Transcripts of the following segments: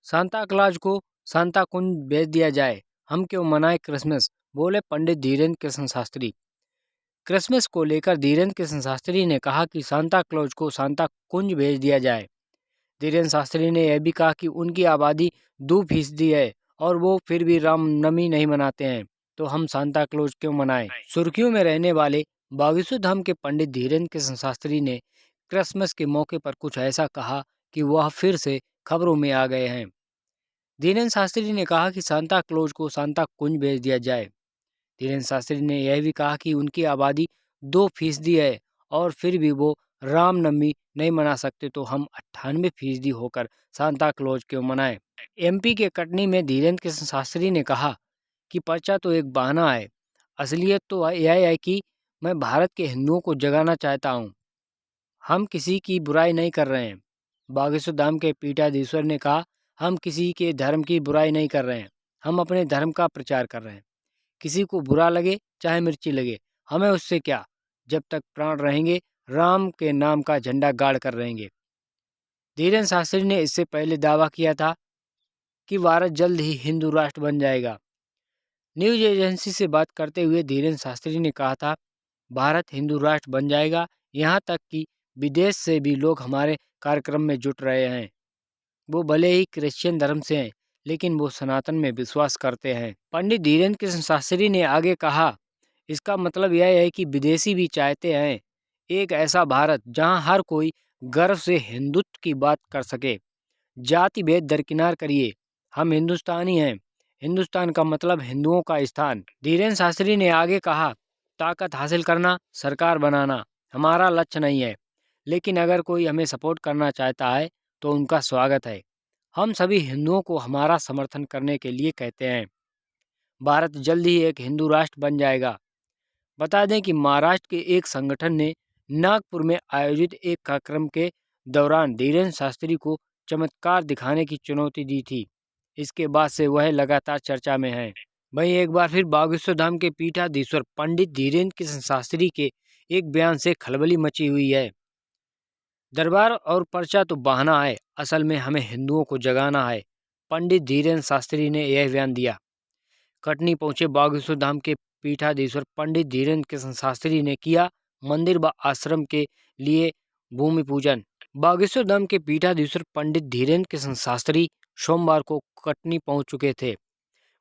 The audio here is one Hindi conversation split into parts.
सांता क्लॉज को सांता कुंज भेज दिया जाए, हम क्यों मनाएं क्रिसमस, बोले पंडित धीरेन्द्र कृष्ण शास्त्री। क्रिसमस को लेकर धीरेन्द्र कृष्ण शास्त्री ने कहा कि सांता क्लॉज को सांता कुंज भेज दिया जाए। धीरेन्द्र शास्त्री ने यह भी कहा कि उनकी आबादी 2% है और वो फिर भी रामनवमी नहीं मनाते हैं, तो हम सांता क्लॉज क्यों मनाएं। सुर्खियों में रहने वाले बागेश्वर धाम के पंडित धीरेन्द्र कृष्ण शास्त्री ने क्रिसमस के मौके पर कुछ ऐसा कहा कि वह फिर से खबरों में आ गए हैं। धीरेन्द्र शास्त्री ने कहा कि सांता क्लॉज को सांता कुंज भेज दिया जाए। धीरेन्द्र शास्त्री ने यह भी कहा कि उनकी आबादी 2% है और फिर भी वो रामनवमी नहीं मना सकते, तो हम 98% होकर सांता क्लॉज क्यों मनाएं। एमपी के कटनी में धीरेन्द्र कृष्ण शास्त्री ने कहा कि पर्चा तो एक बहाना है, असलियत तो यह है कि मैं भारत के हिंदुओं को जगाना चाहता हूँ, हम किसी की बुराई नहीं कर रहे हैं। बागेश्वर धाम के पीठाधीश्वर ने कहा, हम किसी के धर्म की बुराई नहीं कर रहे हैं, हम अपने धर्म का प्रचार कर रहे हैं। किसी को बुरा लगे चाहे मिर्ची लगे, हमें उससे क्या, जब तक प्राण रहेंगे राम के नाम का झंडा गाड़ कर रहेंगे। धीरेन्द्र शास्त्री ने इससे पहले दावा किया था कि भारत जल्द ही हिंदू राष्ट्र बन जाएगा। न्यूज एजेंसी से बात करते हुए धीरेन्द्र शास्त्री ने कहा था, भारत हिंदू राष्ट्र बन जाएगा, यहाँ तक कि विदेश से भी लोग हमारे कार्यक्रम में जुट रहे हैं। वो भले ही क्रिश्चियन धर्म से हैं, लेकिन वो सनातन में विश्वास करते हैं। पंडित धीरेन्द्र कृष्ण शास्त्री ने आगे कहा, इसका मतलब यह है कि विदेशी भी चाहते हैं एक ऐसा भारत जहां हर कोई गर्व से हिंदुत्व की बात कर सके। जाति भेद दरकिनार करिए, हम हिंदुस्तानी हैं, हिंदुस्तान का मतलब हिंदुओं का स्थान। धीरेन्द्र शास्त्री ने आगे कहा, ताकत हासिल करना, सरकार बनाना हमारा लक्ष्य नहीं है, लेकिन अगर कोई हमें सपोर्ट करना चाहता है तो उनका स्वागत है। हम सभी हिंदुओं को हमारा समर्थन करने के लिए कहते हैं। भारत जल्द ही एक हिंदू राष्ट्र बन जाएगा। बता दें कि महाराष्ट्र के एक संगठन ने नागपुर में आयोजित एक कार्यक्रम के दौरान धीरेन्द्र शास्त्री को चमत्कार दिखाने की चुनौती दी थी। इसके बाद से वह लगातार चर्चा में हैं। वहीं एक बार फिर बागेश्वर धाम के पीठाधीश्वर पंडित धीरेन्द्र कृष्ण शास्त्री के एक बयान से खलबली मची हुई है। दरबार और पर्चा तो बहाना है, असल में हमें हिंदुओं को जगाना है, पंडित धीरेन्द्र शास्त्री ने यह बयान दिया। कटनी पहुंचे बागेश्वर धाम के पीठाधीश्वर पंडित धीरेन्द्र कृष्ण शास्त्री ने किया मंदिर व आश्रम के लिए भूमि पूजन। बागेश्वर धाम के पीठाधीश्वर पंडित धीरेन्द्र कृष्ण शास्त्री सोमवार को कटनी पहुंच चुके थे।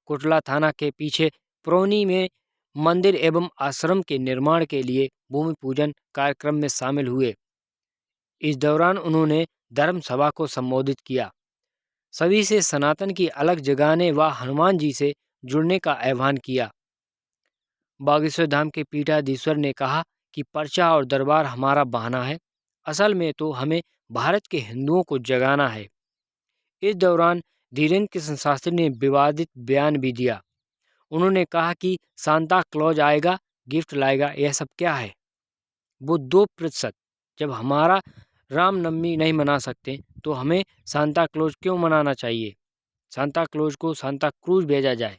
कोटला थाना के पीछे प्रौनी में मंदिर एवं आश्रम के निर्माण के लिए भूमि पूजन कार्यक्रम में शामिल हुए। इस दौरान उन्होंने धर्म सभा को संबोधित किया। सभी से सनातन की अलग जगाने व हनुमान जी से जुड़ने का आह्वान किया। बागेश्वर धाम के पीठाधीश्वर ने कहा कि पर्चा और दरबार हमारा बहाना है, असल में तो हमें भारत के हिंदुओं को जगाना है। इस दौरान धीरेन्द्र कृष्ण शास्त्री ने विवादित बयान भी दिया। उन्होंने कहा कि सांता क्लॉज आएगा, गिफ्ट लाएगा, यह सब क्या है। वो 2%, जब हमारा रामनवमी नहीं मना सकते तो हमें सांता क्लॉज क्यों मनाना चाहिए। सांता क्लॉज को सांता क्रूज भेजा जाए।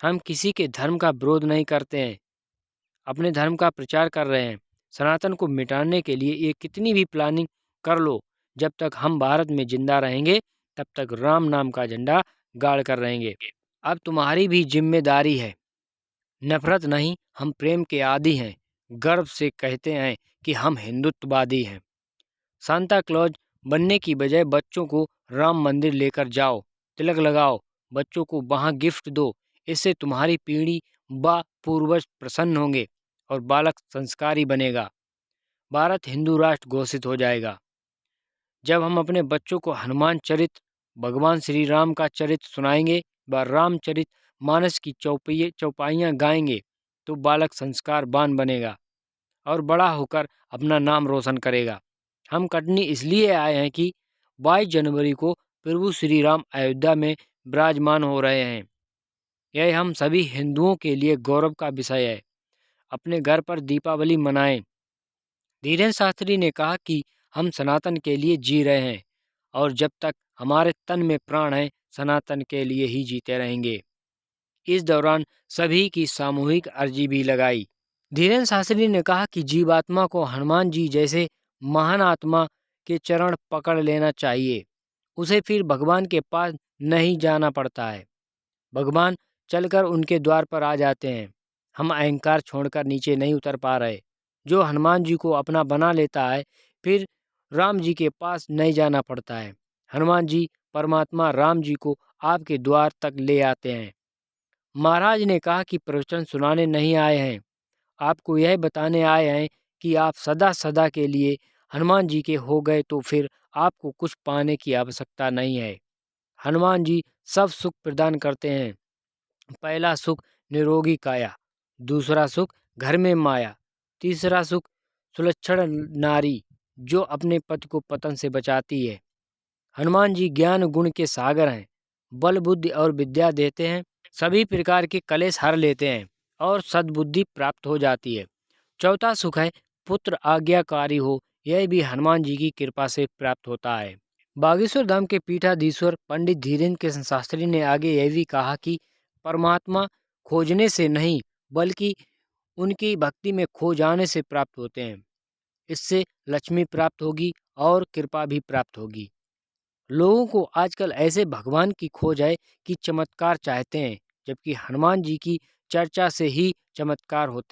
हम किसी के धर्म का विरोध नहीं करते हैं, अपने धर्म का प्रचार कर रहे हैं। सनातन को मिटाने के लिए ये कितनी भी प्लानिंग कर लो, जब तक हम भारत में जिंदा रहेंगे तब तक राम नाम का झंडा गाड़ कर रहेंगे। अब तुम्हारी भी जिम्मेदारी है। नफरत नहीं, हम प्रेम के आदी हैं, गर्व से कहते हैं कि हम हिंदुत्ववादी हैं। सांता क्लॉज बनने की बजाय बच्चों को राम मंदिर लेकर जाओ, तिलक लगाओ, बच्चों को वहाँ गिफ्ट दो। इससे तुम्हारी पीढ़ी व पूर्वज प्रसन्न होंगे और बालक संस्कारी बनेगा। भारत हिंदू राष्ट्र घोषित हो जाएगा। जब हम अपने बच्चों को हनुमान चरित्र, भगवान श्री राम का चरित्र सुनाएंगे व रामचरित मानस की चौपाइयाँ गाएंगे तो बालक संस्कारवान बनेगा और बड़ा होकर अपना नाम रोशन करेगा। हम कटनी इसलिए आए हैं कि 22 जनवरी को प्रभु श्री राम अयोध्या में विराजमान हो रहे हैं। यह हम सभी हिंदुओं के लिए गौरव का विषय है। अपने घर पर दीपावली मनाएं। धीरेन्द्र शास्त्री ने कहा कि हम सनातन के लिए जी रहे हैं और जब तक हमारे तन में प्राण है सनातन के लिए ही जीते रहेंगे। इस दौरान सभी की सामूहिक अर्जी भी लगाई। धीरेन्द्र शास्त्री ने कहा कि जीवात्मा को हनुमान जी जैसे महान आत्मा के चरण पकड़ लेना चाहिए। उसे फिर भगवान के पास नहीं जाना पड़ता है। भगवान चलकर उनके द्वार पर आ जाते हैं। हम अहंकार छोड़कर नीचे नहीं उतर पा रहे। जो हनुमान जी को अपना बना लेता है, फिर राम जी के पास नहीं जाना पड़ता है। हनुमान जी परमात्मा राम जी को आपके द्वार तक ले आते हैं। महाराज ने कहा कि प्रवचन सुनाने नहीं आए हैं, आपको यह बताने आए हैं कि आप सदा सदा के लिए हनुमान जी के हो गए तो फिर आपको कुछ पाने की आवश्यकता नहीं है। हनुमान जी सब सुख प्रदान करते हैं। पहला सुख निरोगी काया, दूसरा सुख घर में माया, तीसरा सुख सुलक्षण नारी जो अपने पति को पतन से बचाती है। हनुमान जी ज्ञान गुण के सागर हैं, बल बुद्धि और विद्या देते हैं, सभी प्रकार के कलेश हर लेते हैं और सद्बुद्धि प्राप्त हो जाती है। चौथा सुख है पुत्र आज्ञाकारी हो, यह भी हनुमान जी की कृपा से प्राप्त होता है। बागेश्वर धाम के पीठाधीश्वर पंडित धीरेन्द्र कृष्ण शास्त्री ने आगे यह भी कहा कि परमात्मा खोजने से नहीं बल्कि उनकी भक्ति में खो जाने से प्राप्त होते हैं। इससे लक्ष्मी प्राप्त होगी और कृपा भी प्राप्त होगी। लोगों को आजकल ऐसे भगवान की खोज है कि चमत्कार चाहते हैं, जबकि हनुमान जी की चर्चा से ही चमत्कार होते